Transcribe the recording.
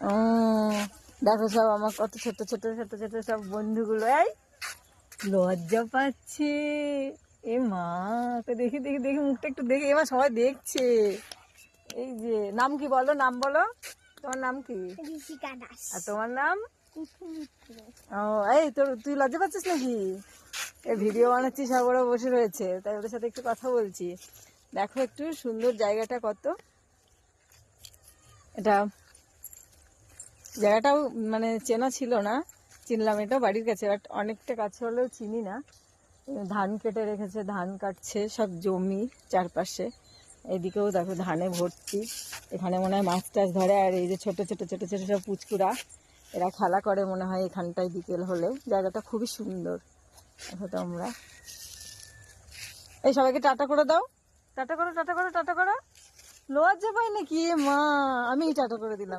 ও দেখো সব আমার কত ছোট ছোট ছোট ছোট সব বন্ধুগুলো, এই লজ্জা পাচ্ছে। এ মা, তো দেখি দেখি দেখি মুখটা একটু দেখি, এবার সবাই দেখছে। এই যে নাম কি বলো, নাম বলো, তোমার নাম কি? ঋষিকা দাস। আর তোমার নাম? কুকু মিত্র। ও এই তোর, তুই লজ্জা পাচ্ছিস নাকি? এই ভিডিও বানাচ্ছি, সব ওরা বসে রয়েছে, তাই ওদের সাথে একটু কথা বলছি। দেখো একটু সুন্দর জায়গাটা কত, এটা জায়গাটাও মানে চেনা ছিল না, চিনলাম এটা বাড়ির কাছে, বাট অনেকটা কাছে হলেও চিনি না। ধান কেটে রেখেছে, ধান কাটছে, সব জমি চারপাশে, এদিকেও দেখো ধানে ভর্তি। এখানে মনে হয় মাছ টাছ ধরে, আর এই যে ছোট ছোট ছোট ছোট সব পুচকুরা, এরা খেলা করে মনে হয় এখানটায় বিকেল হলে। জায়গাটা খুবই সুন্দর। দেখো তোমরা, এই সবাইকে টাটা করে দাও, টাটা করো টাটা করো টাটা করো। লজ্জা পাই নাকি? এ মা, আমি টাটা করে দিলাম।